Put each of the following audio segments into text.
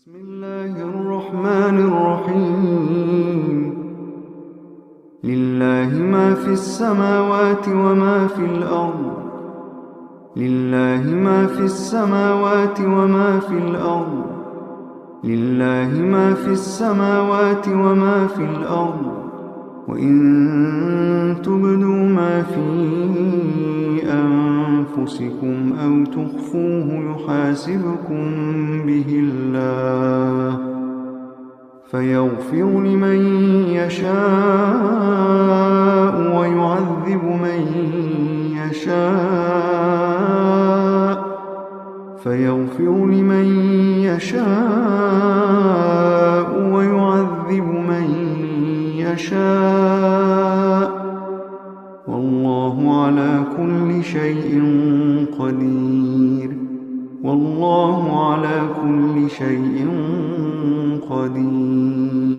بسم الله الرحمن الرحيم لله ما في السماوات وما في الأرض لله ما في السماوات وما في الأرض لله ما في السماوات وما في الأرض وإن تبدوا ما في أنفسكم أو تخفوه يحاسبكم به الله فيغفر لمن يشاء ويعذب من يشاء فيغفر لمن يشاء ويعذب من يشاء والله على كل شيء قدير والله على كل شيء قدير.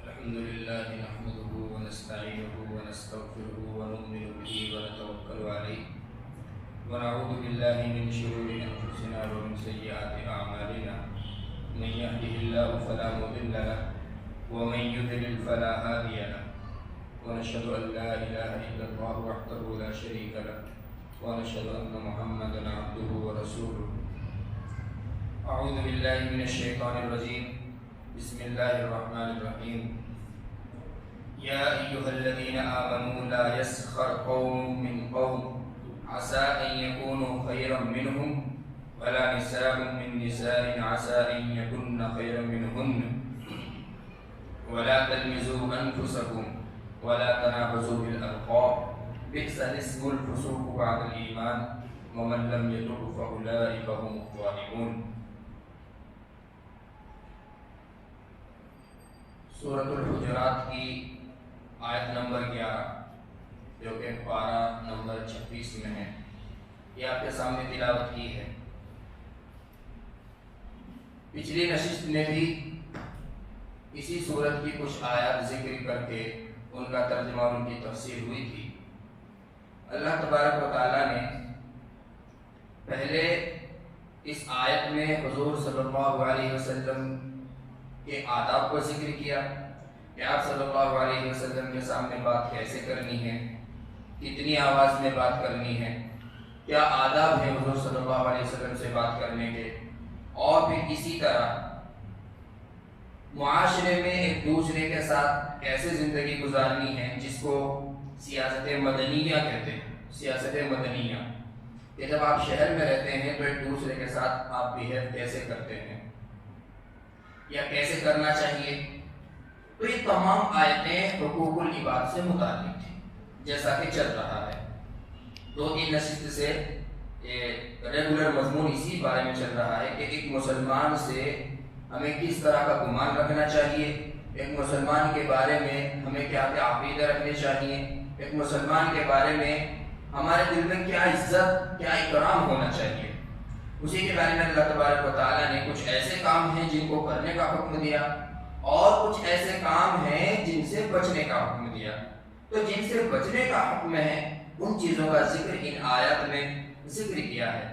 الحمد لله نحمده ونستعينه ونستغفره ونؤمن به ونتوكل عليه ونعوذ بالله من شرور أنفسنا ومن سيئات أعمالنا من يهده الله فلا مضل له ومن يضلل فلا هادي له ونشهد أن لا إله إلا الله وحده لا شريك له ونشهد أن محمدا عبده ورسوله. أعوذ بالله من الشيطان الرجيم. بسم الله الرحمن الرحيم. يا أيها الذين آمنوا لا يسخر قوم من قوم عسى أن يكونوا خيرا منهم ولا نساء من نساء عسى أن يكن خيرا منهن ولا تلمزوا أنفسكم ولا تنابزوا بالألقاب بئس الاسم الفسوق بعد الإيمان ومن لم يتب فأولئك هم الظالمون. سورۃ الحجرات کی آیت نمبر 11 جو کہ پارہ نمبر 26 میں ہے، یہ آپ کے سامنے تلاوت کی ہے. پچھلی نشست میں بھی اسی سورت کی کچھ آیات ذکر کر کے ان کا ترجمہ اور ان کی تفسیر ہوئی تھی. اللہ تبارک و تعالیٰ نے پہلے اس آیت میں حضور صلی اللہ علیہ وسلم کے آداب کو ذکر کیا کہ آپ صلی اللہ علیہ وسلم کے سامنے بات کیسے کرنی ہے، کتنی آواز میں بات کرنی ہے، کیا آداب ہیں حضور صلی اللہ علیہ وسلم سے بات کرنے کے، اور پھر اسی طرح معاشرے میں ایک دوسرے کے ساتھ کیسے زندگی گزارنی ہے، جس کو سیاست مدنیہ کہتے ہیں. سیاست مدنیہ کہ جب آپ شہر میں رہتے ہیں تو ایک دوسرے کے ساتھ آپ بیہیو کیسے کرتے ہیں یا کیسے کرنا چاہیے. تو یہ تمام آیتیں حقوق العباد سے متعلق تھیں، جیسا کہ چل رہا ہے. 2-3 نشست سے ریگولر مضمون اسی بارے میں چل رہا ہے کہ ایک مسلمان سے ہمیں کس طرح کا گمان رکھنا چاہیے، ایک مسلمان کے بارے میں ہمیں کیا کیا عقیدہ رکھنے چاہیے، ایک مسلمان کے بارے میں ہمارے دل میں کیا عزت کیا اکرام ہونا چاہیے. اسی کے بارے میں اللہ تبارک و تعالیٰ نے کچھ ایسے کام ہیں جن کو کرنے کا حکم دیا اور کچھ ایسے کام ہیں جن سے بچنے کا حکم دیا. تو جن سے بچنے کا حکم ہے ان چیزوں کا ذکر ان آیات میں ذکر کیا ہے.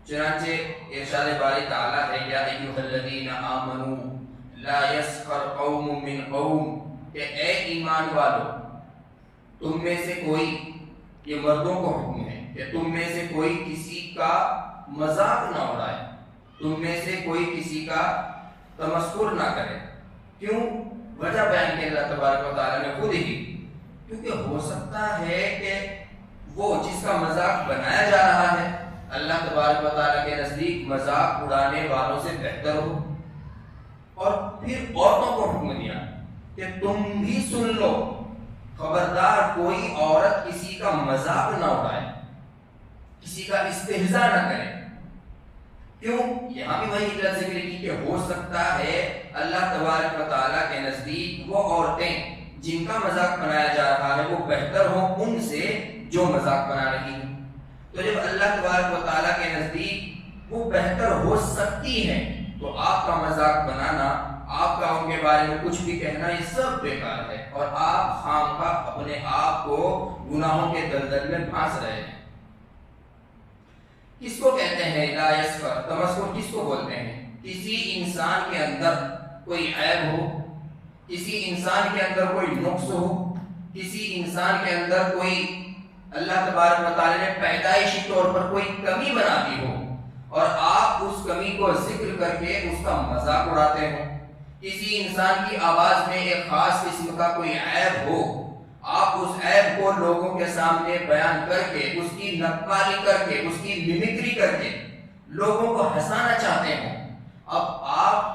چنانچہ ارشاد باری تعالیٰ ہے یا ایھا الذین آمنوا لا یسخر قوم من قوم، کہ اے ایمان والو تم میں سے کوئی، یہ مردوں کو حکم ہے کہ تم میں سے کوئی کسی کا مذاق نہ اڑائے، تم میں سے کوئی کسی کا تمسخر نہ کرے. کیوں؟ وجہ بیان کی اللہ تبارک و تعالیٰ نے خود ہی، کیونکہ ہو سکتا ہے کہ وہ جس کا مذاق بنایا جا رہا ہے اللہ تبارک و تعالیٰ کے نزدیک مذاق اڑانے والوں سے بہتر ہو. اور پھر عورتوں کو حکم دیا کہ تم بھی سن لو، خبردار کوئی عورت کسی کا مذاق نہ اڑائے، کسی کا استہزاء نہ کرے. کیوں؟ یہاں بھی وہی ذکر کی کہ ہو سکتا ہے اللہ تبارک و تعالیٰ کے نزدیک وہ عورتیں جن کا مذاق بنایا جا رہا ہے وہ بہتر ہوں ان سے جو مذاق بنا رہی ہیں. تو جب اللہ تبارک و تعالیٰ کے نزدیک وہ بہتر ہو سکتی ہیں تو آپ کا مذاق بنانا، آپ کا ان کے بارے میں کچھ بھی کہنا، یہ سب بیکار ہے اور آپ خامخواہ اپنے آپ کو گناہوں کے دلدل میں پھانس رہے ہیں. کس کو کہتے ہیں لا یسخر؟ تمسخر کس کو بولتے ہیں؟ کسی انسان کے اندر کوئی عیب ہو، کسی انسان کے اندر کوئی نقص ہو، کسی انسان کے اندر کوئی اللہ تبارک و تعالی نے پیدائشی طور پر کوئی کمی بنا دی ہو اور آپ اس کمی کو ذکر کر کے اس کا مذاق اڑاتے ہو، کسی انسان کی آواز میں ایک خاص قسم کا کوئی عیب ہو، آپ اس عیب کو لوگوں کے سامنے بیان کر کے اس کی نقالی کر کے اس کی میمکری کر کے لوگوں کو ہنسانا چاہتے ہو، اب آپ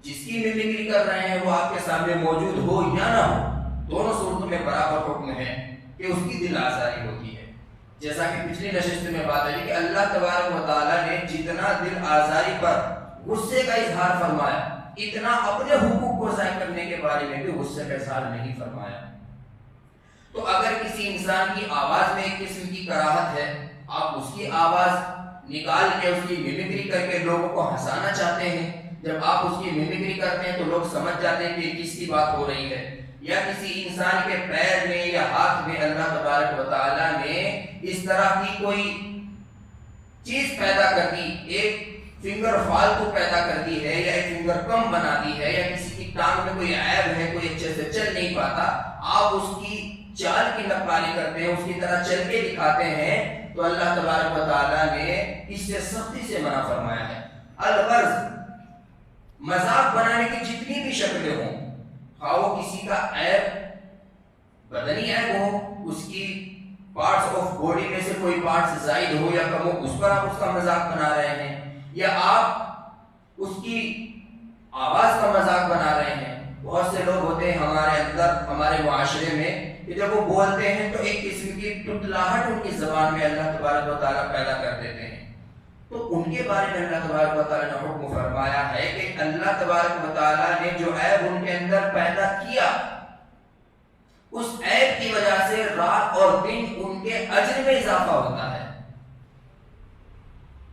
جس کی میمکری کر رہے ہیں وہ آپ کے سامنے موجود ہو یا نہ ہو، دونوں صورتوں میں برابر حکم ہے کہ اس کی دل آزاری ہوتی ہے۔ جیسا کہ پچھلی نشست میں بات ہے کہ اللہ تبارک و تعالیٰ نے جتنا دل آزاری پر غصے کا اظہار فرمایا، اتنا اپنے حقوق کو ضائع کرنے کے بارے میں بھی غصے کا اظہار نہیں فرمایا۔ تو اگر کسی انسان کی آواز میں ایک قسم کی کراہت ہے، آپ اس کی آواز نکال کے اس کی میمکری کر کے لوگوں کو ہنسانا چاہتے ہیں، جب آپ اس کی میمکری کرتے ہیں تو لوگ سمجھ جاتے ہیں کہ کس کی بات ہو رہی ہے، یا کسی انسان کے پیر میں یا ہاتھ میں اللہ تبارک و تعالیٰ نے اس طرح کی کوئی چیز پیدا کر دی، ایک فنگر فالتو پیدا کر دی ہے یا ایک فنگر کم بنا دی ہے، یا کسی کی ٹانگ میں کوئی عیب ہے، کوئی اچھے سے چل نہیں پاتا، آپ اس کی چال کی نقالی کرتے ہیں، اس کی طرح چل کے دکھاتے ہیں، تو اللہ تبارک و تعالیٰ نے اس سے سختی سے منع فرمایا ہے۔ الغرض مذاق بنانے کی جتنی بھی شکلیں ہوں، خواہ وہ کسی کا عیب بدنی عیب ہو، اس کی پارٹس آف باڈی میں سے کوئی پارٹس زائد ہو یا کم ہو، اس پر آپ اس کا مذاق بنا رہے ہیں، یا آپ اس کی آواز کا مذاق بنا رہے ہیں۔ بہت سے لوگ ہوتے ہیں ہمارے اندر، ہمارے معاشرے میں، کہ جب وہ بولتے ہیں تو ایک قسم کی ٹٹلاہٹ ان کی زبان میں اللہ تبارک و تعالیٰ پیدا کر دیتے ہیں، تو ان کے بارے میں اللہ تبارک و تعالیٰ نے حکم فرمایا ہے کہ اللہ تبارک و تعالیٰ نے جو عیب ان کے اندر پیدا کیا، اس عیب کی وجہ سے رات اور دن ان کے اجر میں اضافہ ہوتا ہے۔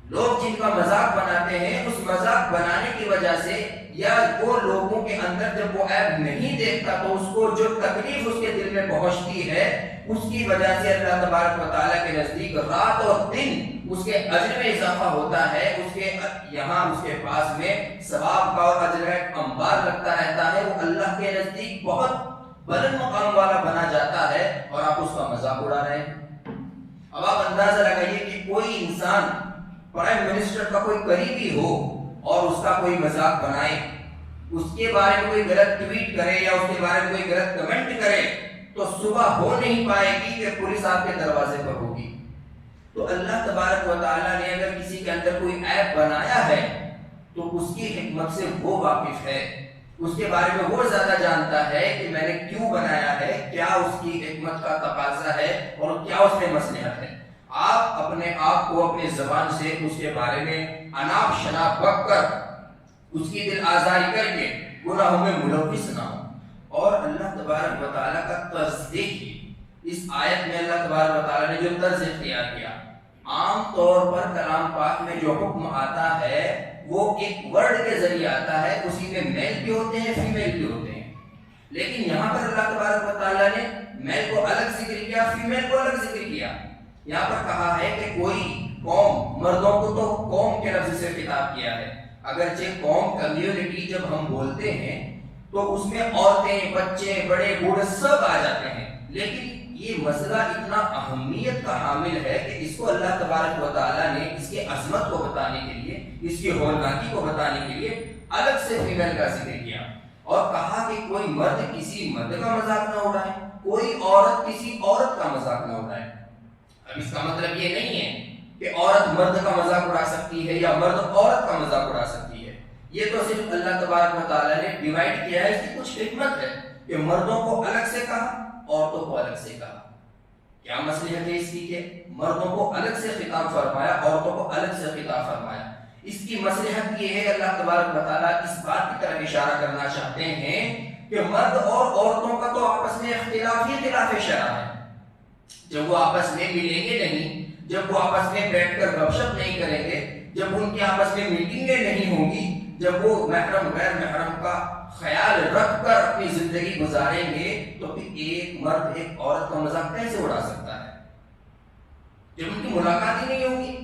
لوگ جن کا مذاق بناتے ہیں، اس مذاق بنانے کی وجہ سے یا وہ لوگوں کے اندر جب وہ عیب نہیں دیکھتا تو اس کو جو تکلیف اس کے دل میں پہنچتی ہے، اس کی وجہ سے اللہ تبارک و تعالیٰ کے نزدیک رات اور دن اس کے اجر میں اضافہ ہوتا ہے، اس کے یہاں اس کے پاس میں ثواب کا اور اجر کا انبار لگتا رہتا ہے، وہ اللہ کے نزدیک بہت بلند مقام والا بنا جاتا ہے، اور آپ اس کا مذاق اڑا رہے ہیں۔ اب آپ اندازہ لگائیے کہ کوئی انسان پرائم منسٹر کا کوئی قریبی ہو اور اس کا کوئی مذاق بنائے، اس کے بارے میں کوئی غلط ٹویٹ کرے یا اس کے بارے میں کوئی غلط کمنٹ کرے، تو صبح ہو نہیں پائے گی کہ پولیس آپ کے دروازے پر ہوگی۔ تو اللہ تبارک و تعالیٰ نے اگر کسی کے اندر کوئی عیب بنایا ہے تو اس کی حکمت سے وہ واقف ہے، اس کے بارے میں وہ زیادہ جانتا ہے کہ میں نے کیوں بنایا ہے، کیا اس کی حکمت کا تقاضا ہے اور کیا اس میں مصلحت ہے۔ آپ اپنے آپ کو اپنے زبان سے اس کے بارے میں اناپ شناپ بک کر اس کی دل آزاری کر کے گناہوں میں ملوث نہ ہو۔ اور اللہ تبارک و تعالیٰ کا طرز دیکھیے، اس آیت میں اللہ تبارک و تعالیٰ نے جو طرز اختیار کیا، عام طور پر کلام پاک میں جو حکم آتا ہے وہ ایک ورڈ کے ذریعے آتا ہے، اسی میں میل بھی ہوتے ہیں فیمیل بھی ہوتے ہیں، لیکن یہاں پر اللہ تبارک و تعالیٰ نے میل کو الگ ذکر کیا، فیمیل کو الگ ذکر کیا۔ یہاں پر کہا ہے کہ کوئی قوم، مردوں کو تو قوم کے لفظ سے خطاب کیا ہے، اگرچہ قوم کمیونٹی جب ہم بولتے ہیں تو اس میں عورتیں، بچے، بڑے، بوڑھے سب آ جاتے ہیں، لیکن یہ مسئلہ اتنا اہمیت کا حامل ہے کہ اس کو اللہ تبارک و تعالیٰ نے اس کی عظمت کو بتانے کے لیے، اس کی ہولناکی کو بتانے کے لیے الگ سے فیمیل کا ذکر کیا، اور کہا کہ کوئی مرد کسی مرد کا مذاق نہ اڑائے، کوئی عورت کسی عورت کا مذاق نہ اڑائے۔ اب اس کا مطلب یہ نہیں ہے کہ عورت مرد کا مذاق اڑا سکتی ہے یا مرد عورت کا مذاق اڑا سکتی ہے، یہ تو صرف اللہ تبارک و تعالیٰ نے ڈیوائڈ کیا ہے، اس کی کچھ حکمت ہے کہ مردوں کو الگ سے کہا، عورتوں کو الگ سے کہا۔ کیا مصلحت ہے اس کی کہ مردوں کو الگ سے خطاب فرمایا، عورتوں کو الگ سے خطاب فرمایا؟ اس کی مصلحت یہ ہے، اللہ تبارک و تعالیٰ اس بات کی طرف اشارہ کرنا چاہتے ہیں کہ مرد اور عورتوں کا تو آپس میں اختلاف ہی خلاف شرع ہے۔ جب وہ آپس میں ملیں گے نہیں، جب وہ آپس میں بیٹھ کر گپ شپ نہیں کریں گے، جب ان کے آپس میں میٹنگیں نہیں ہوں گی، جب وہ محرم غیر محرم کا خیال رکھ کر اپنی زندگی گزاریں گے، تو پھر ایک مرد ایک عورت کا مذاق کیسے اڑا سکتا ہے؟ جب ان کی ملاقات ہی نہیں ہوگی،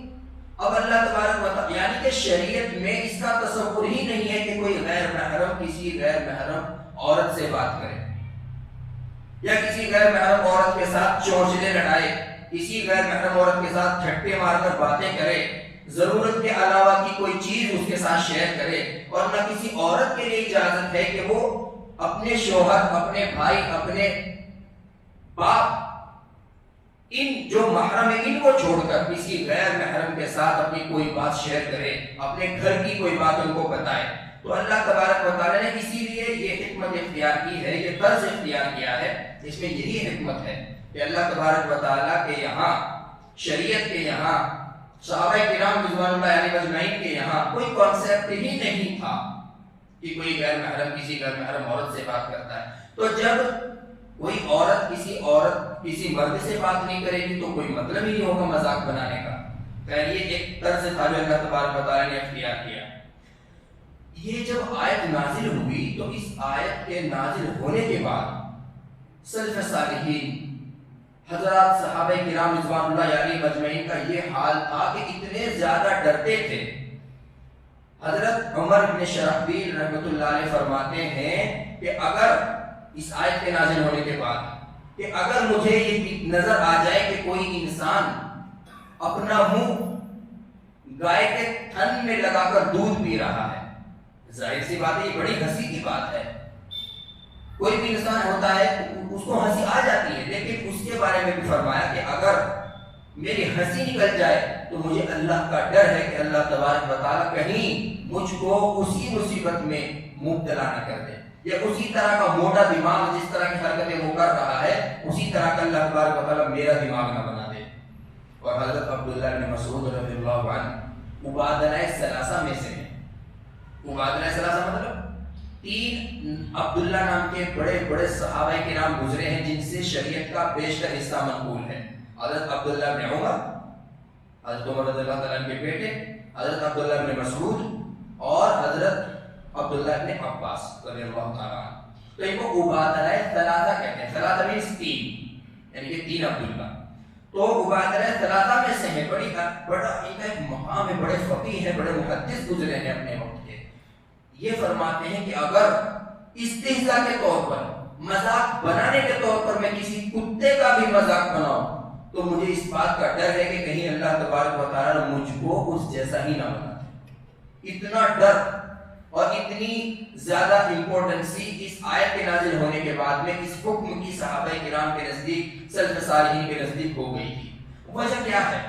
اب اللہ تبارک و تعالی یعنی کہ شریعت میں اس کا تصور ہی نہیں ہے کہ کوئی غیر محرم کسی غیر محرم عورت سے بات کرے یا کسی غیر محرم عورت کے ساتھ چونچلے لڑائے، کسی غیر محرم عورت کے ساتھ ٹھٹے مار کر باتیں کرے، ضرورت کے علاوہ کی کوئی چیز اس کے ساتھ شیئر کرے، اور نہ کسی عورت کے لیے اجازت ہے کہ وہ اپنے شوہر، اپنے بھائی، اپنے باپ، ان جو محرم ہے ان کو چھوڑ کر کسی غیر محرم کے ساتھ اپنی کوئی بات شیئر کرے، اپنے گھر کی کوئی بات ان کو بتائے۔ تو اللہ تبارک و تعالی نے اسی لیے یہ حکمت اختیار کی ہے، یہ طرز اختیار کیا ہے، اس میں یہی حکمت ہے کہ اللہ تبارک و تعالی کے یہاں، شریعت کے یہاں، صحابہ کرام رضوان اللہ علیہ اجمعین کے یہاں کوئی کانسیپٹ ہی نہیں تھا کہ کوئی غیر محرم کسی غیر محرم عورت سے بات کرتا ہے۔ تو جب کوئی عورت کسی مرد سے بات نہیں کرے گی تو کوئی مطلب ہی نہیں ہوگا مذاق بنانے کا۔ خیر یہ ایک طرز تھا جو اللہ تبارک و تعالی نے اختیار کیا۔ یہ جب آیت نازل ہوئی تو اس آیت کے نازل ہونے کے بعد سلف صالحین حضرات صحابہ کرام رضوان اللہ علیہ مجمعین کا یہ حال تھا کہ اتنے زیادہ ڈرتے تھے۔ حضرت عمر بن شرحبیل رحمۃ اللہ علیہ فرماتے ہیں کہ اگر اس آیت کے نازل ہونے کے بعد کہ اگر مجھے یہ نظر آ جائے کہ کوئی انسان اپنا منہ گائے کے تھن میں لگا کر دودھ پی رہا ہے، ظاہر سی بات ہے یہ بڑی ہنسی کی بات ہے، کوئی بھی انسان ہوتا ہے اس کو ہنسی آ جاتی ہے، لیکن اس کے بارے میں بھی فرمایا کہ اگر میری ہنسی نکل جائے تو مجھے اللہ کا ڈر ہے کہ اللہ تبارک و تعالیٰ کہیں مجھ کو اسی مصیبت میں مبتلا نہ کر دے، یا اسی طرح کا موٹا دماغ جس طرح کی حرکتیں وہ کر رہا ہے اسی طرح کا اللہ تبارک و تعالیٰ میرا دماغ نہ بنا دے۔ اور حضرت عبداللہ بن مسعود رضی اللہ عنہ عبادلہ ثلاثہ میں سے ہیں۔ عبادلہ ثلاثہ مطلب 3 عبداللہ نام کے بڑے بڑے صحابہ کرام گزرے ہیں جن سے شریعت کا بیشتر حصہ منقول ہے۔ حضرت عبداللہ بن عمر، حضرت عمر رضی اللہ تعالیٰ کے بیٹے، حضرت عبداللہ بن مسعود اور حضرت عبداللہ بن عباس رضی اللہ تعالیٰ عنہ۔ تو ان کو عبادلہ ثلاثہ کہتے ہیں، ثلاثہ مینس 3، یعنی کہ 3 عبداللہ۔ تو عبادلہ ثلاثہ میں سے ہیں، بڑا ان کا ایک مقام ہے، بڑے فقیہ ہیں، بڑے محدث گزرے ہیں اپنے وقت کے۔ یہ فرماتے ہیں کہ اگر استہزاء کے طور پر، مذاق بنانے کے طور پر میں کسی کتے کا بھی مذاق بناؤں تو مجھے اس بات کا ڈر ہے کہ کہیں اللہ تبارک و تعالیٰ مجھ کو اس جیسا ہی نہ بنا دے۔ اتنا ڈر اور اتنی زیادہ امپورٹنسی اس آیت کے نازل ہونے کے بعد میں اس حکم کی صحابہ کرام کے نزدیک، سلف صالحین کے نزدیک ہو گئی تھی۔ وجہ کیا ہے؟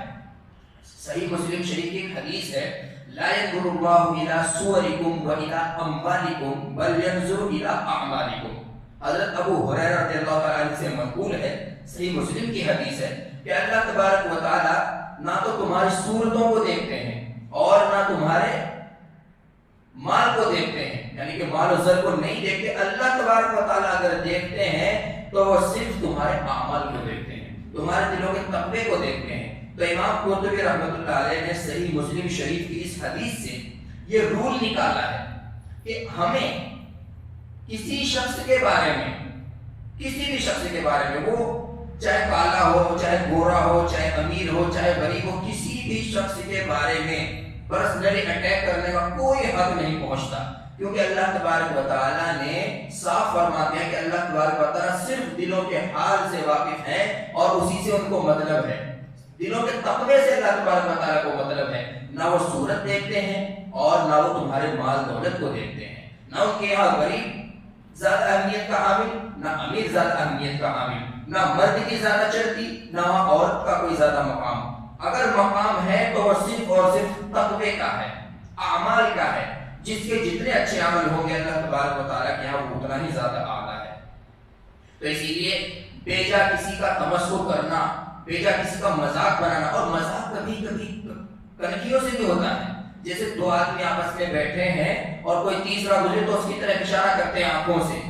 صحیح مسلم شریف کی ایک حدیث ہے، لا ينظر الله الى صوركم والى اموالكم بل ينظر الى اعمالكم۔ حضرت ابو ہریرہ رضی اللہ تعالیٰ عنہ سے منقول ہے، صحیح مسلم کی حدیث ہے کہ اللہ تبارک و تعالیٰ نہ تو تمہاری صورتوں کو دیکھتے ہیں اور نہ تمہارے مال کو دیکھتے ہیں، یعنی کہ مال و زر کو نہیں دیکھتے۔ اللہ تبارک و تعالیٰ اگر دیکھتے ہیں تو وہ صرف تمہارے اعمال کو دیکھتے ہیں، تمہارے دلوں کے تقوی کو دیکھتے ہیں۔ تو امام قرطبی رحمۃ اللہ علیہ نے صحیح مسلم شریف کی اس حدیث سے یہ رول نکالا ہے کہ ہمیں کسی شخص کے بارے میں، کسی بھی شخص کے بارے میں، وہ چاہے کالا ہو، چاہے گورا ہو، چاہے امیر ہو، چاہے غریب ہو، کسی بھی شخص کے بارے میں پرسنلی اٹیک کرنے کا کوئی حق نہیں پہنچتا، کیونکہ اللہ تبارک و تعالیٰ نے صاف فرما دیا کہ اللہ تبارک و تعالیٰ صرف دلوں کے حال سے واقف ہے اور اسی سے ان کو مطلب ہے، دلوں کے تقوی سے اللہ تبارک و تعالیٰ کو مطلب ہے۔ نہ وہ صورت دیکھتے ہیں اور نہ وہ تمہارے مال دولت کو دیکھتے ہیں، نہ ان کے یہاں غریب زیادہ اہمیت کا حامل، نہ امیر زیادہ اہمیت کا حامل، نہ مرد کی زیادہ چڑھتی، نہ عورت کا کوئی زیادہ مقام۔ اگر مقام ہے تو وہ صرف اور صرف تقوی کا ہے، اعمال کا ہے، جس کے جتنے اچھے عمل ہوں گے اللہ تبارک و تعالیٰ کے یہاں وہ اتنا ہی زیادہ اعلیٰ ہے۔ تو اسی لیے بیجا کسی کا تمسخر کرنا، بیجا کسی کا مذاق بنانا، اور مذاق کبھی کبھی کنکھیوں سے بھی ہوتا ہے، جیسے 2 آدمی آپس میں بیٹھے ہیں اور کوئی تیسرا گزرے تو اس کی طرف اشارہ کرتے ہیں آنکھوں سے،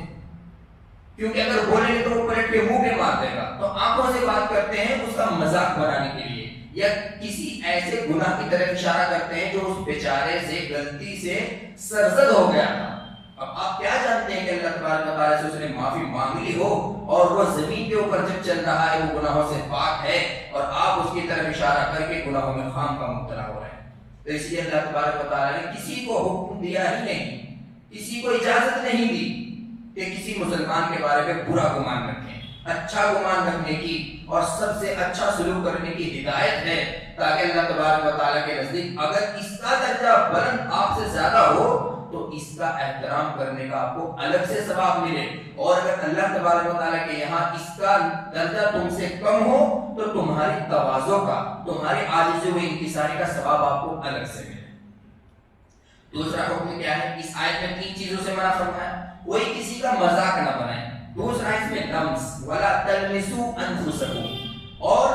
کیونکہ اگر بولیں گے تو وہ پلٹ کے منہ پہ مار دے گا، تو آنکھوں سے بات کرتے ہیں اس کا مذاق بنانے کے لیے، یا کسی ایسے گناہ کی طرف اشارہ کرتے ہیں جو اس بیچارے سے غلطی سے سرزد ہو گیا تھا اب آپ کیا جانتے ہیں کہ اللہ تبارک و تعالیٰ سے اس نے معافی مانگ لی ہو اور وہ زمین کے اوپر جب چل رہا ہے وہ گناہوں سے پاک ہے اور آپ اس کی طرف اشارہ کر کے گناہوں میں خام کا مبتلا ہو رہے ہیں؟ تو اس لیے اللہ تبارک و تعالیٰ نے کسی کو حکم دیا ہی نہیں، کسی کو اجازت نہیں دی کہ کسی مسلمان کے بارے میں برا گمان رکھیں، اچھا گمان رکھنے کی اور سب سے اچھا سلوک کرنے کی ہدایت ہے، تاکہ اللہ تبارک و تعالیٰ کے نزدیک اگر اس کا درجہ بلند آپ سے زیادہ ہو تو اس کا احترام کرنے کا آپ کو الگ سے ثواب ملے، اور اگر اللہ تبارک و تعالیٰ کے یہاں اس کا درجہ تم سے کم ہو تو تمہاری تواضع کا، تمہاری عاجزی و انکساری کا ثواب آپ کو الگ سے ملے۔ دوسرا حکم کیا ہے؟ اس آیت میں 3 چیزوں سے منع فرمایا، کوئی کسی کا مذاق نہ بنائے، دوسرا اس میں لمس ولا تلمسوا انفسکم، اور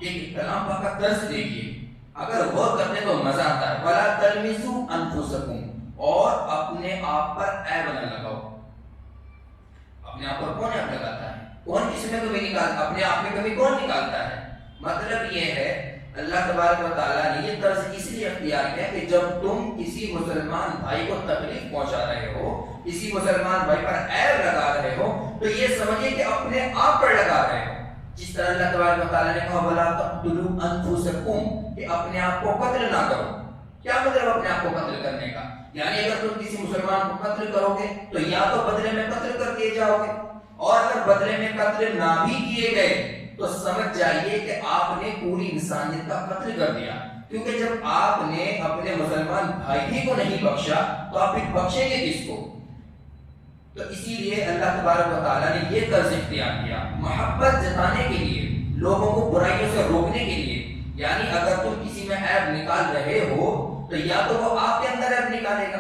ایک کلام پاک کا طرز دیکھیے، اگر غور کرتے تو مزہ آتا ہے، ولا تلمسوا انفسکم، اور اپنے آپ پر عیب نہ لگاؤ۔ اپنے آپ پر کون عیب لگاتا ہے؟ کون کسی میں کمی نکالتا؟ اپنے آپ میں کمی کون نکالتا ہے؟ مطلب یہ ہے اللہ تبارک و تعالیٰ نے یہ طرز اس لیے اختیار کیا کہ جب تم کسی مسلمان بھائی کو تکلیف پہنچا رہے ہو، کسی مسلمان بھائی پر عیب لگا رہے ہو، تو یہ سمجھے کہ اپنے آپ پر لگا رہے ہو۔ جس طرح اللہ تبارک و تعالیٰ نے کہا وَلَا تَقْتُلُوا أَنفُسَكُمْ، کہ اپنے آپ کو قتل نہ کرو۔ کیا مطلب اپنے آپ کو قتل کرنے کا؟ یعنی اگر تم کسی مسلمان کو قتل کرو گے تو یا تو بدلے میں قتل کر دیے جاؤ گے، اور اگر بدلے میں قتل نہ بھی کیے گئے تو سمجھ جائیے کہ آپ نے پوری انسانیت کا قتل کر دیا، کیونکہ جب آپ نے اپنے مسلمان بھائی ہی کو نہیں بخشا تو آپ پھر بخشیں گے کس کو؟ تو اسی لیے اللہ تبارک و تعالیٰ نے یہ طرز اختیار کیا محبت جتانے کے لیے، لوگوں کو برائیوں سے روکنے کے لیے۔ یعنی اگر تم کسی میں عیب نکال رہے ہو تو یا تو وہ آپ کے اندر عیب نکالے گا،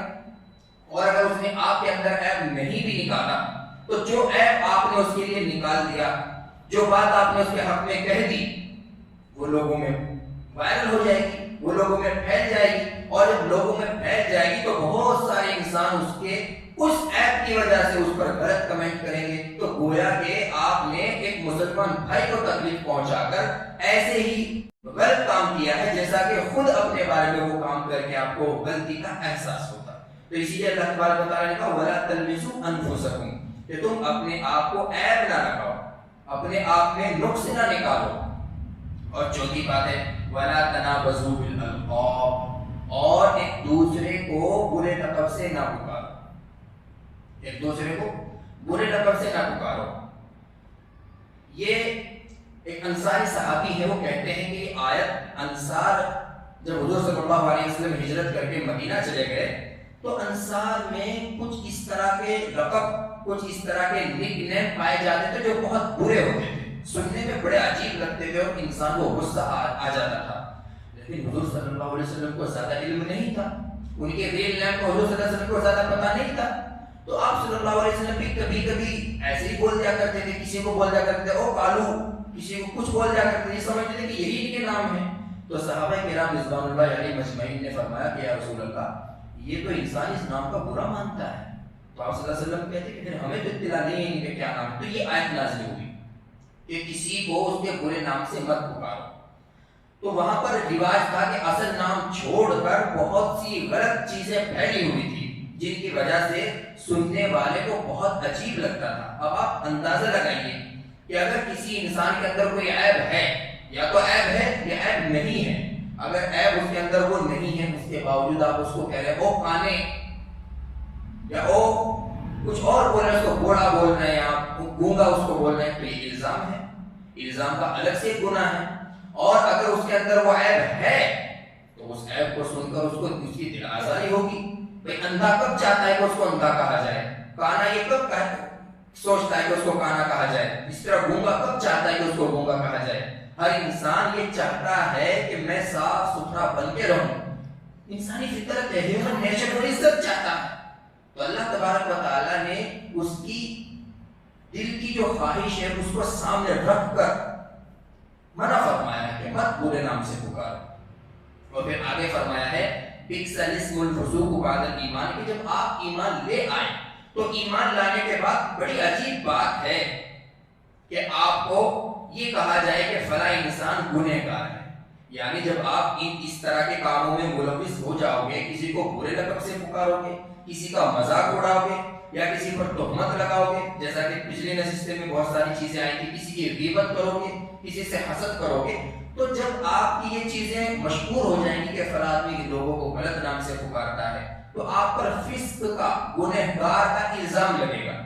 اور اگر اس نے آپ کے اندر عیب نہیں بھی نکالا تو جو عیب آپ نے اس کے لیے نکال دیا، جو بات آپ نے اس کے حق میں کہہ دی، وہ لوگوں میں وائرل ہو جائے گی، وہ لوگوں میں پھیل جائے گی، اور جب لوگوں میں پھیل جائے گی تو بہت سارے انسان اس عیب کی وجہ سے اس پر غلط کمنٹ کریں گے، تو گویا کہ آپ نے ایک مسلمان بھائی کو تکلیف پہنچا کر ایسے ہی غلط کام کیا ہے جیسا کہ خود اپنے بارے میں وہ کام کر کے آپ کو غلطی کا احساس ہوتا۔ تو اسی لیے اللہ تبارک و تعالیٰ نے کہا وَلَا تَلْمِسُوا أَنفُسَكُمْ، کہ تم اپنے آپ کو عیب نہ لگاؤ، اپنے آپ میں نقص نہ نکالو۔ اور چوتھی بات ہے وَلَا تَنَابَزُوا بِالْأَلْقَابِ، اور ایک دوسرے کو برے لقب سے نہ پکارو، ایک دوسرے کو برے لقب سے نہ پکارو۔ یہ ایک انصاری صحابی ہے، وہ کہتے ہیں کہ یہ آیت انصار جب حضور صلی اللہ علیہ وسلم ہجرت کر کے مدینہ چلے گئے تو انصار میں کچھ اس طرح کے لقب، کچھ اس طرح کے نک نیم پائے جاتے تھے جو بہت برے ہوتے تھے، سننے میں بڑے عجیب لگتے تھے اور انسان کو غصہ آ جاتا تھا۔ لیکن حضور صلی اللہ علیہ وسلم کو زیادہ علم نہیں تھا، ان کے ریل نیم کو حضور صلی اللہ علیہ وسلم کو زیادہ پتہ نہیں تھا، تو آپ صلی اللہ علیہ وسلم بھی کبھی کبھی ایسے ہی بول دیا کرتے تھے، کسی کو بول دیا کرتے تھے او کالو، کسی کو کچھ بول دیا کرتے تھے، سمجھتے تھے کہ یہی ان کے نام ہیں۔ تو صحابہ کرام رضوان اللہ علیہ مجمعین نے فرمایا کہ یا رسول اللہ یہ تو انسان اس نام کا برا مانتا ہے، تو آپ صلی اللہ علیہ وسلم کہتے کہ پھر ہمیں تو اطلاع نہیں ہے ان کے کیا نام ہے۔ تو یہ آیت نازل ہوئی کہ کسی کو اس کے برے نام سے مت پکارو۔ تو وہاں پر رواج تھا کہ اصل نام چھوڑ کر بہت سی غلط چیزیں پھیلی ہوئی تھی جن کی وجہ سے سننے والے کو بہت عجیب لگتا تھا۔ اب آپ اندازہ لگائیے کہ اگر کسی انسان کے اندر کوئی عیب ہے، یا تو عیب ہے یا عیب نہیں ہے، اگر عیب اس کے اندر وہ نہیں ہے اس کے باوجود آپ اس کو کہہ رہے ہیں او کانے، یا او کچھ اور بول رہے ہیں، اس کو بوڑھا بول رہے ہیں، آپ گونگا اس کو بول رہے ہیں، تو یہ الزام ہے، الزام کا الگ سے گناہ ہے۔ اور اگر اس کے اندر وہ عیب ہے تو اس عیب کو سن کر اس کی دل آزاری ہوگی۔ بھئی اندھا کب چاہتا ہے کہ اس کو اندھا کہا جائے؟ کانا یہ کب سوچتا ہے کہ اس کو کانا کہا جائے؟ اس طرح گونگا کب چاہتا ہے کہ اس کو گونگا کہا جائے؟ ہر انسان یہ چاہتا ہے کہ میں صاف ستھرا بن کے رہوں، انسانی فطرت ہے، ہیومن نیچر، وہ عزت چاہتا ہے۔ تو اللہ تبارک و تعالیٰ نے اس کی دل کی جو خواہش ہے اس کو سامنے رکھ کر منع فرمایا ہے کہ مت برے نام سے پکارو، اور پھر آگے فرمایا ہے بئس الاسم الفسوق بعد الایمان، کہ جب آپ ایمان لے آئے تو ایمان لانے کے بعد بڑی عجیب بات ہے کہ آپ کو یہ کہا جائے کہ فلاں انسان گنہگار ہے، یعنی جب آپ اس طرح کے کاموں میں ملوث ہو جاؤ گے، کسی کو برے لقب سے پکارو گے، کسی کا مذاق اڑاؤ گے یا کسی پر تہمت لگاؤ گے، جیسا کہ پچھلے نشست میں بہت ساری چیزیں آئی تھی، کسی کی غیبت کرو گے، کسی سے حسد کرو گے، تو جب آپ کی یہ چیزیں مشہور ہو جائیں گی کہ فلاں آدمی لوگوں کو غلط نام سے پکارتا ہے، تو آپ پر فسق کا، گنہگار کا الزام لگے گا،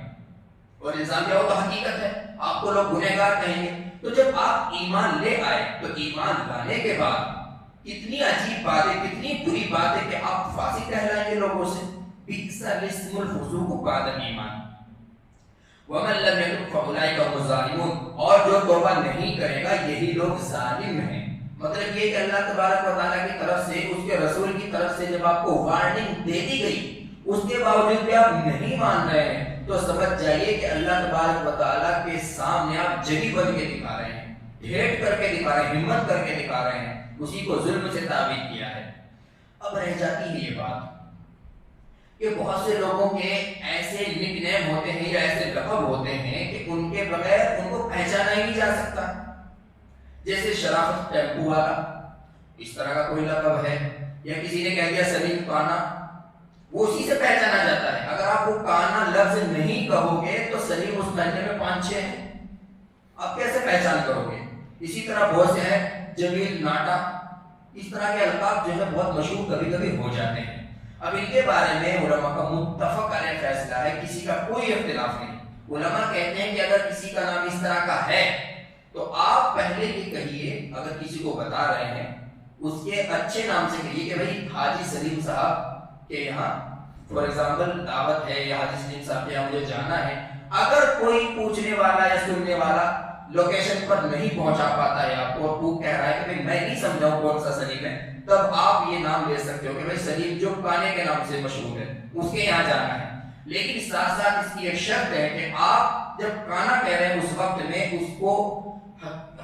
اور الزام کیا ہو تو حقیقت ہے، آپ کو لوگ گنہگار کہیں گے۔ تو جب آپ ایمان لے آئے تو ایمان لانے کے بعد کتنی عجیب بات ہے، کتنی بری بات ہے کہ آپ فاسق کہلائیں گے لوگوں سے، بئس الاسم الفسوق بعد الایمان ومن لم يتب فاولئک هم الظالمون، اور جو توبہ نہیں کرے گا یہی لوگ ظالم ہیں۔ مطلب یہ کہ اللہ تبارک و تعالیٰ کی طرف سے، اس کے رسول کی طرف سے جب آپ کو وارننگ دے دی گئی، اس کے باوجود بھی آپ نہیں مان رہے ہیں، تو سمجھ جائیے کہ اللہ تبارک و تعالیٰ کے سامنے آپ جگی بن کے دکھا رہے ہیں، ڈھیٹ کر کے دکھا رہے ہیں، ہمت کر کے دکھا رہے ہیں، اسی کو ظلم سے تعبیر کیا ہے۔ اب رہ جاتی ہے یہ بات کہ بہت سے لوگوں کے ایسے نک نیم ہوتے ہیں یا ایسے لقب ہوتے ہیں کہ ان کے بغیر ان کو پہچانا ہی نہیں جا سکتا، جیسے شرافت ٹیمپو والا، اس طرح کا کوئی لقب ہے، یا کسی نے کہہ دیا سلیم کانا، وہ اسی سے پہچانا جاتا ہے۔ اگر آپ وہ کانا لفظ نہیں کہو گے تو سلیم اس مہینے میں 5-6 ہیں، آپ کیسے پہچان کرو گے؟ اسی طرح بہت سے ہیں جمیل ناٹا، اس طرح کے القاب جو ہے بہت مشہور کبھی کبھی ہو جاتے ہیں۔ اب ان کے بارے میں علماء کا متفق علیہ فیصلہ ہے، کسی کا کوئی اختلاف نہیں۔ علماء کہتے ہیں کہ اگر کسی کا نام اس طرح کا ہے تو آپ پہلے یہ کہیے، اگر کسی کو بتا رہے ہیں اس کے اچھے نام سے کہیے کہ بھائی حاجی سلیم صاحب کے یہاں فار ایگزامپل دعوت ہے، یا حاجی سلیم صاحب کے یہاں مجھے جانا ہے۔ اگر کوئی پوچھنے والا یا سننے والا لوکیشن پر نہیں پہنچا پاتا ہے آپ کو، اور وہ کہہ رہا ہے کہ میں نہیں سمجھاؤں کون سا سلیم ہے، تب آپ یہ نام لے سکتے ہو کہ بھائی سلیم جو کانے کے نام سے مشہور ہے اس کے یہاں جانا ہے۔ لیکن ساتھ ساتھ اس کی ایک شرط ہے کہ آپ جب کانا کہہ رہے ہیں اس وقت میں اس کو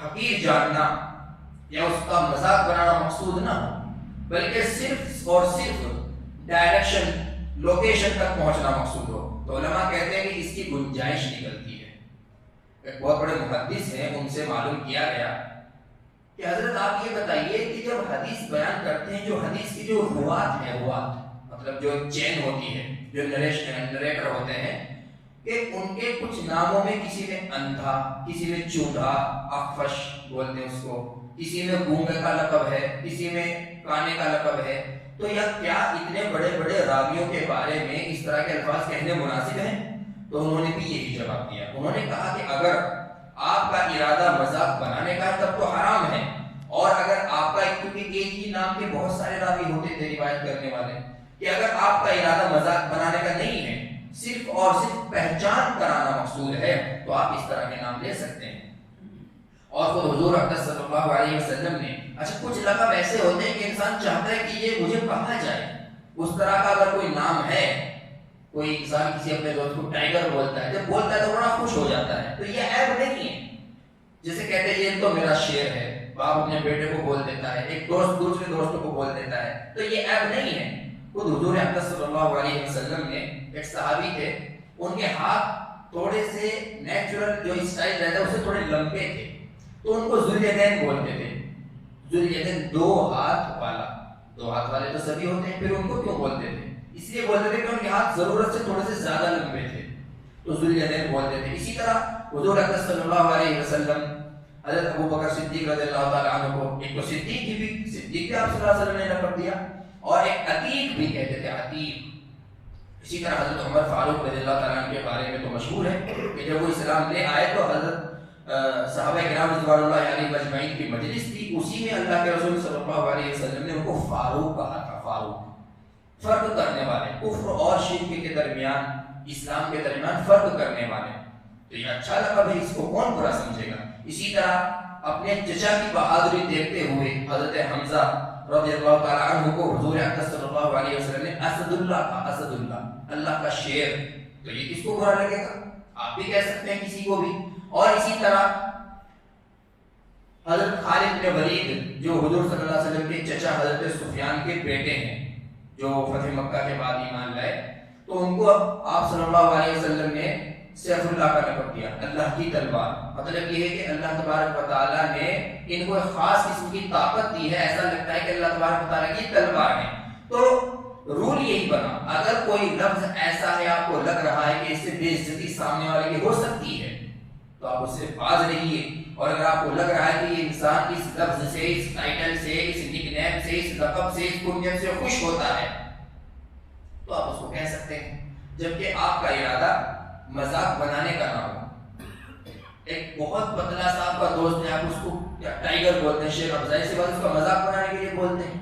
حقیر جاننا یا اس کا مذاق بنانا مقصود نہ ہو، بلکہ صرف اور صرف ڈائریکشن، لوکیشن تک پہنچنا مقصود ہو۔ تو علماء کہتے ہیں کہ اس کی گنجائش نکلتی ہے۔ ایک بہت بڑے محدث ہیں، ان سے معلوم کیا گیا کہ حضرت آپ یہ بتائیے کہ جب حدیث بیان کرتے ہیں، جو حدیث کی جو روات ہیں، روات مطلب جو چین ہوتی ہے، جو نریٹر ہوتے ہیں، کہ ان کے کچھ ناموں میں کسی میں اندھا، کسی میں چوڑا، اخفش بولتے ہیں اس کو، کسی میں گونگے کا لقب ہے، کسی میں کانے کا لقب ہے، تو یا کیا اتنے بڑے بڑے راویوں کے بارے میں اس طرح کے الفاظ کہنے مناسب ہیں؟ تو انہوں نے بھی یہی جواب دیا۔ انہوں نے کہا کہ اگر آپ کا ارادہ مذاق بنانے کا ہے تب تو حرام ہے، اور اگر آپ کا، کیونکہ ایک ہی نام کے بہت سارے راوی ہوتے تھے روایت کرنے والے، کہ اگر آپ کا ارادہ مذاق بنانے کا نہیں ہے، صرف اور صرف پہچان کرانا مقصود ہے، تو آپ اس طرح کے نام لے سکتے ہیں۔ اور خود حضور اقدس صلی اللہ علیہ وسلم نے، اچھا کچھ لقب ایسے ہوتے ہیں کہ انسان چاہتا ہے کہ یہ مجھے کہا جائے، اس طرح کا اگر کوئی نام ہے، کوئی انسان کسی اپنے دوست کو ٹائیگر بولتا ہے، جب بولتا ہے تو بڑا خوش ہو جاتا ہے، تو یہ عیب نہیں ہے۔ جیسے کہتے ہیں یہ تو میرا شیر ہے، باپ اپنے بیٹے کو بول دیتا ہے، ایک دوست دوسرے دوستوں کو بول دیتا ہے، تو یہ عیب نہیں ہے۔ خود حضور اقدس صلی اللہ علیہ وسلم نے، ایک صحابی تھے، ان کے ہاتھ تھوڑے سے نیچرل جو اسٹائل رہتا ہے اس سے تھوڑے لمبے تھے، تو ان کو ذوالیدین بولتے تھے۔ ذوالیدین دو ہاتھ والا، دو ہاتھ والے تو سبھی ہوتے ہیں، پھر ان کو کیوں بولتے تھے؟ اس لیے بولتے تھے کہ ان کے ہاتھ ضرورت سے تھوڑے سے زیادہ لمبے تھے، تو ذوالیدین بولتے تھے۔ اسی طرح حضور اقدس صلی اللہ علیہ وسلم حضرت ابو بکر صدیق رضی اللہ تعالیٰ عنہ کو ایک تو صدیق بھی آپ صلی اللہ علیہ وسلم نے لقب دیا، اور ایک عتیق بھی کہتے تھے، عتیق۔ اسی طرح حضرت عمر فاروق رضی اللہ تعالیٰ عنہ کے بارے میں تو مشہور ہے کہ جب وہ اسلام لے آئے تو حضرت صحابہ کرام رضوان اللہ علیہ مجمعین کی مجلس تھی، اسی میں اللہ کے رسول صلی اللہ علیہ وسلم نے ان کو فاروق کہا تھا۔ فاروق فرق کرنے والے، کفر اور شرک کے درمیان، اسلام کے درمیان فرق کرنے والے، تو یہ اچھا لقب ہے، اس کو کون برا سمجھے گا۔ اسی طرح اپنے چچا کی بہادری دیکھتے ہوئے حضرت حمزہ رضی اللہ تعالیٰ عنہ کو حضور اقدس صلی اللہ علیہ وسلم نے اسد اللہ کہا، اسد اللہ، اللہ کا شیر، تو یہ کس کو برا لگے گا؟ آپ بھی کہہ سکتے ہیں کسی کو بھی۔ اور اسی طرح حضرت خالد بن ولید جو حضور صلی اللہ علیہ وسلم کے چچا حضرت سفیان کے بیٹے ہیں، جو فتح مکہ کے بعد ایمان لائے، تو ان کو آپ صلی اللہ علیہ وسلم نے سیف اللہ کا لقب دیا، اللہ کی تلوار۔ مطلب یہ ہے کہ اللہ تبارک و تعالیٰ نے ان کو ایک خاص قسم کی طاقت دی ہے، ایسا لگتا ہے کہ اللہ تبارک و تعالیٰ کی تلوار ہے۔ تو رول یہی بنا، اگر کوئی لفظ ایسا ہے آپ کو لگ رہا ہے کہ اس سے بے عزتی سامنے والے کی ہو سکتی ہے تو آپ اس سے باز رہیے، اور اگر آپ کو لگ رہا ہے کہ یہ انسان اس لفظ سے، اس ٹائٹل سے، اس نک نیم سے، اس لقب سے، اس کنیت سے خوش ہوتا ہے تو آپ اس کو کہہ سکتے ہیں، جبکہ آپ کا ارادہ مذاق بنانے کا نہ ہو۔ ایک بہت پتلا سا آپ کا دوست ہے، آپ اس کو ٹائگر بولتے ہیں، شیر افزائی سے بعد اس کا مذاق بنانے کے لیے بولتے ہیں،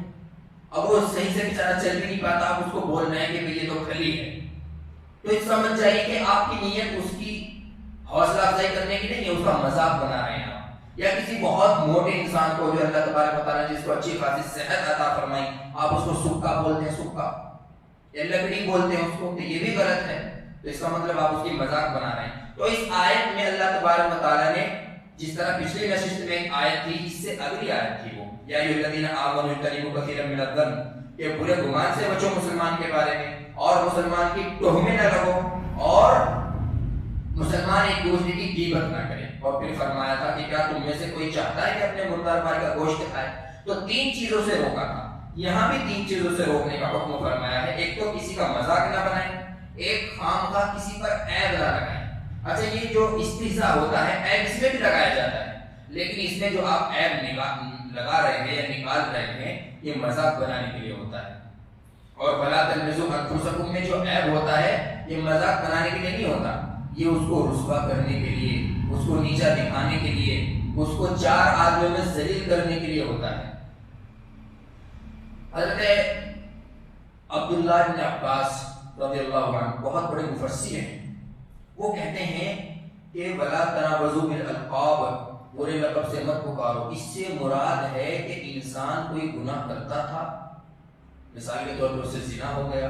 اب وہ صحیح سے بیچارہ چل بھی نہیں پاتا، آپ اس کو بول رہے ہیں کہ یہ تو کھلی ہے، تو اس سمجھ جائیے کہ آپ کی نیت اس کی حوصلہ افزائی کرنے کی نہیں ہے، اس کا مذاق بنا رہے ہیں آپ۔ یا کسی بہت موٹے انسان کو جو اللہ تبارک و تعالیٰ نے جس کو اچھی خاصی صحت عطا فرمائی، آپ اس کو سکا بولتے ہیں، سکا یا لکڑی بولتے ہیں اس کو، تو یہ بھی غلط ہے، تو اس کا مطلب آپ اس کی مذاق بنا رہے ہیں۔ تو اس آیت میں اللہ تبارک و تعالیٰ نے جس طرح پچھلی نشست میں ایک آیت تھی، اس سے اگلی آیت تھی وہ یا ایھا الذین آمنوا اجتنبوا کثیرا من الظن، کہ برے گمان سے بچو مسلمان کے بارے میں، اور مسلمان کی تہمت نہ لگو، اور مسلمان ایک دوسرے کی غیبت نہ کرے۔ اور پھر فرمایا تھا کہ کیا تم میں سے کوئی چاہتا ہے کہ اپنے مردار بھائی کا گوشت کھائے؟ تو تین چیزوں سے روکا تھا، یہاں بھی تین چیزوں سے روکنے کا حکم فرمایا ہے۔ ایک تو کسی کا مذاق نہ بنائیں، ایک خامخواہ کسی پر عیب نہ لگائیں۔ اچھا یہ جو استہزاء ہوتا ہے عیب اس میں بھی لگایا جاتا ہے، لیکن اس میں جو آپ عیب لگا رہے ہیں یا نکال رہے ہیں یہ مذاق بنانے کے لیے ہوتا ہے۔ اور وَلَا تَلْمِزُوا أَنفُسَكُم میں جو عیب ہوتا ہے یہ مذاق بنانے کے لیے نہیں ہوتا، یہ اس کو رسوا کرنے کے لیے، اس کو نیچا دکھانے کے لیے، اس کو چار آدمیوں میں ذلیل کرنے کے لیے ہوتا ہے۔ حضرت عبداللہ بن عباس رضی اللہ عنہ بہت بڑے مفسر ہیں، وہ کہتے ہیں کہ وَلَا تَنَابَزُوا بِالْأَلْقَابِ، برے لقب سے مت پکارو۔ اس سے مراد ہے کہ انسان کوئی گناہ کرتا تھا، مثال کے طور پر اس سے زنا ہو گیا،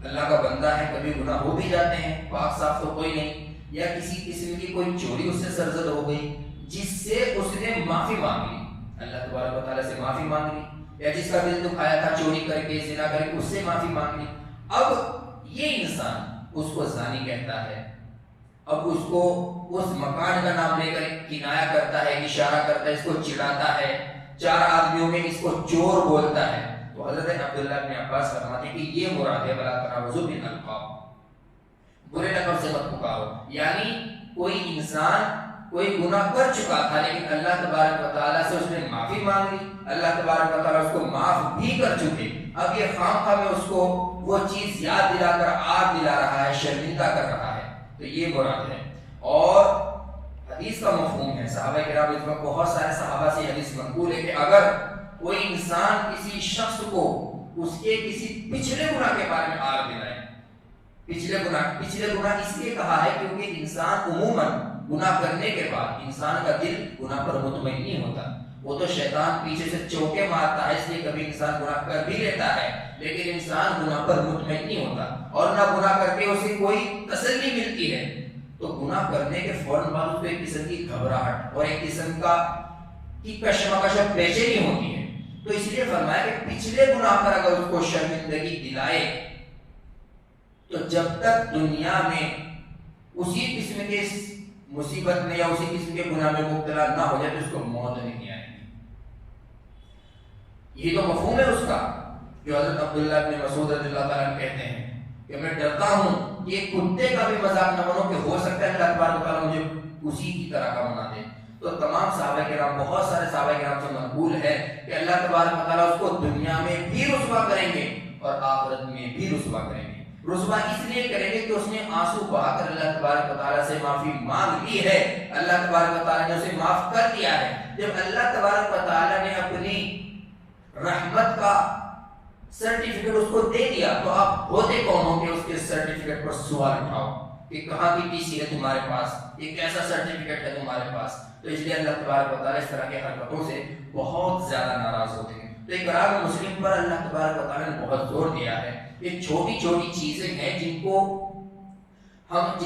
اللہ کا بندہ ہے، کبھی گناہ ہو بھی جاتے ہیں، پاک صاف تو کوئی نہیں، یا کسی قسم کی کوئی چوری اس سے سرزد ہو گئی جس سے اس نے معافی مانگ لی، اللہ تبارک و تعالیٰ سے معافی مانگ لی، یا جس کا دل دکھایا تھا چوری کر کے، زنا کر کے، اس سے معافی مانگ لی۔ اب یہ انسان اس کو زانی کہتا ہے، اب اس کو اس مکان کا نام لے کر کنایا کرتا ہے، اشارہ کرتا ہے، اس کو چڑھاتا ہے، چار آدمیوں میں اس کو چور بولتا ہے، تو حضرت عبداللہ بن عباس فرماتے ہیں کہ یہ مراد ہے وَلَا تَنَابَزُوا بِالْأَلْقَابِ، برے لقب سے مت پکارو۔ یعنی کوئی انسان کوئی گناہ کر چکا تھا لیکن اللہ تبارک و تعالیٰ سے اس نے معافی مانگ لی، اللہ تبارک و تعالیٰ اس کو معاف بھی کر چکے، اب یہ خامخواہ میں اس کو وہ چیز یاد دلا کر آگ دلا رہا ہے، شرمندہ کر رہا ہے، تو یہ مراد ہے۔ اور حدیث کا مفہوم ہے، صحابہ کرام اس میں بہت سارے صحابہ سے حدیث منقول ہے کہ اگر کوئی انسان کسی شخص کو اس کے کسی پچھلے گناہ کے بارے میں آگ دلائے، پچھلے گناہ اس لیے کہا ہے کیونکہ انسان عموماً گناہ کرنے کے بعد انسان کا دل گناہ پر مطمئن نہیں ہوتا، وہ تو شیطان پیچھے سے چوکے مارتا ہے، اس لیے کبھی انسان گناہ کر بھی لیتا ہے لیکن انسان گناہ پر مطمئن نہیں ہوتا، اور نہ گناہ کر کے اسے کوئی تسلی ملتی ہے، تو گناہ کرنے کے فوراً بعد اس کو ایک قسم کی گھبراہٹ اور ایک قسم کی کشمکش اور بے چینی ہوتی ہے۔ تو اس لیے فرمایا کہ پچھلے گناہ پر اگر اس کو شرمندگی دلائے تو جب تک دنیا میں اسی قسم کے مصیبت میں یا اسی قسم کے گناہ میں مبتلا نہ ہو جائے تو اس کو موت نہیں آئے گی۔ یہ تو مفہوم ہے اس کا جو حضرت عبداللہ بن مسعود رضی اللہ تعالیٰ کہتے ہیں کہ میں ڈرتا ہوں کہ کتے کا بھی مذاق نہ بنو کہ ہو سکتا ہے اللہ تبارک و تعالیٰ مجھے اسی کی طرح کا بنا دے۔ تو تمام صحابہ کرام، بہت سارے صحابہ کرام سے منقول ہے کہ اللہ تبارک و تعالیٰ اس کو دنیا میں بھی رسوا کریں گے اور آخرت میں بھی رسوا کریں گے۔ رسوا اس لیے کریں گے کہ اس نے آنسو بہا کر اللہ تبارک و تعالیٰ سے معافی مانگ لی ہے، اللہ تبارک و تعالیٰ نے اسے معاف کر دیا ہے۔ جب اللہ تبارک و تعالیٰ نے اپنی رحمت کا سرٹیفکیٹ اس کو دے دیا تو آپ ہوتے کون ہو کہ اس کے سرٹیفکیٹ پر سوال اٹھاؤ کہ کہاں کی ٹی سی ہے تمہارے پاس، یہ کیسا سرٹیفکیٹ ہے تمہارے پاس؟ تو اس لیے اللہ تبارک و تعالیٰ اس طرح کے حرکتوں سے بہت زیادہ ناراض ہوتے ہیں۔ تو اقرار مسلم پر اللہ تبارک و تعالیٰ نے بہت زور دیا ہے۔ یہ چھوٹی چھوٹی چیزیں ہیں جن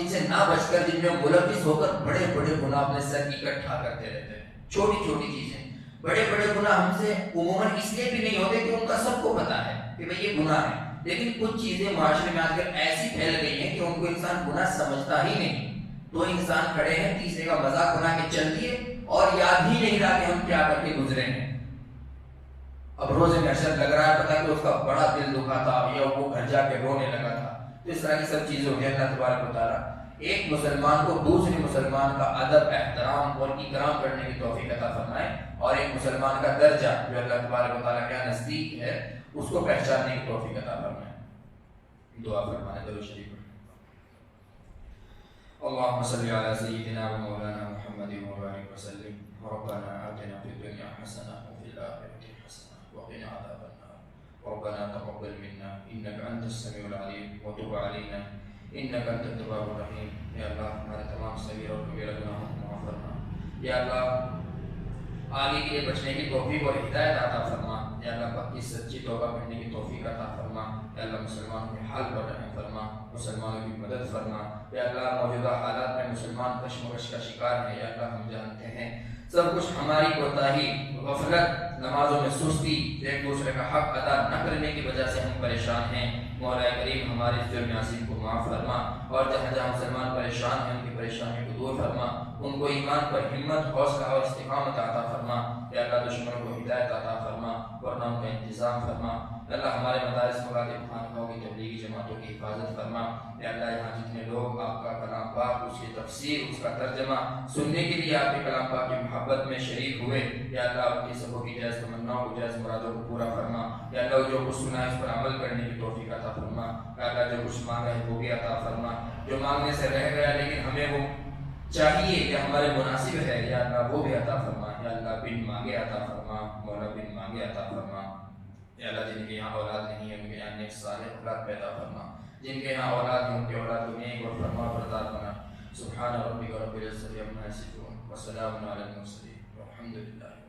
سے نہ بچ کر، جن میں ملوث ہو کر بڑے بڑے گناہ اپنے سر اکٹھا کرتے رہتے ہیں۔ چھوٹی چھوٹی چیزیں، بڑے بڑے گناہ ہم سے عموماً اس لیے بھی نہیں ہوتے کہ ان کا سب کو پتا ہے کہ بھئی یہ گناہ ہے، لیکن کچھ چیزیں معاشرے میں آج کل ایسی پھیل گئی ہیں کہ ان کو انسان گناہ سمجھتا ہی نہیں. دو انسان کھڑے ہیں، تیسرے کا مذاق بنا کے چل دیے اور یاد ہی نہیں رہا کہ ہم کیا کر کے گزرے ہیں. اب روزے میں اشر لگ رہا ہے، پتا کہ اس کا بڑا دل دکھا تھا یا وہ گھر جا کے رونے لگا تھا. تو اس طرح کی سب چیزیں ہوتی ہیں. اللہ تبارک و تعالیٰ ایک مسلمان کو دوسرے مسلمان کا ادب، احترام اور اکرام کرنے کی توفیق عطا فرمائے، اور ایک مسلمان کا درجہ جو اللہ تبارک و تعالیٰ کے نزدیک ہے اس کو پہچاننے کی توفیق عطا فرمائے. دعا فرمائے. درود شریف. اللهم صل على سيدنا ومولانا محمد وبارك وسلم. ربنا آتنا في الدنيا حسنة وفي الآخرة حسنة وقنا عذاب النار. ربنا تقبل منا إنك أنت السميع العليم وتب علينا إنك أنت التواب الرحيم. یا اللہ ہمارے تمام صغیر اور کبیرہ گناہوں کو معاف فرما. یا اللہ آگے کے لیے بچنے کی توفیق اور ہدایت عطا فرما. یا اللہ پکی سچی توبہ کرنے کی توفیق عطا فرما. یا اللہ مسلمانوں کے حال پر رحم فرما، مسلمانوں کی مدد فرما. یا اللہ موجودہ حالات میں مسلمان کشمکش کا شکار ہیں. یا اللہ ہم جانتے ہیں سب کچھ ہماری کوتاہی، غفلت، نمازوں میں سستی، ایک دوسرے کا حق ادا نہ کرنے کی وجہ سے ہم پریشان ہیں. مولا کریم ہمارے اس جرم عظیم کو معاف فرما، اور جہاں جہاں مسلمان پریشان ہیں ان کی پریشانی کو دور فرما. ان کو ایمان پر ہمت، حوصلہ اور استقامت عطا فرما. یا اللہ دشمنوں کو ہدایت عطا فرما، ورنہ ان کا انتظام فرما. اللہ ہمارے مدارس، مکاتب، خانقاہوں کی تبلیغی جماعتوں کی حفاظت فرما. یا اللہ یہاں جتنے لوگ آپ کا کلام پاک، اس کی تفسیر، اس کا ترجمہ سننے کے لیے آپ کے کلام پاک کی محبت میں شریک ہوئے، یا اللہ ان کی سبوں کی جائز تمناؤں کو، جائز مرادوں کو پورا فرما. یا اللہ جو کچھ سنا ہے اس پر عمل کرنے کی توفیق عطا فرما. یا اللہ جو کچھ مانگا ہے وہ بھی عطا فرما، جو مانگنے سے رہ گیا لیکن ہمیں وہ چاہیے کہ ہمارے مناسب ہے، یا اللہ وہ بھی عطا فرما. یا اللہ بن مانگے عطا فرما، مولا بن مانگے عطا فرما. یا اللہ جن کے یہاں اولاد نہیں ہے ان کے یہاں نیک صالح اولاد پیدا فرما. جن کے یہاں اولاد ہیں ان کے اولاد کو نیک اور فرما بردار بنا. سبحان ربک رب العزت عما یصفون وسلام علی المرسلین والحمد للہ.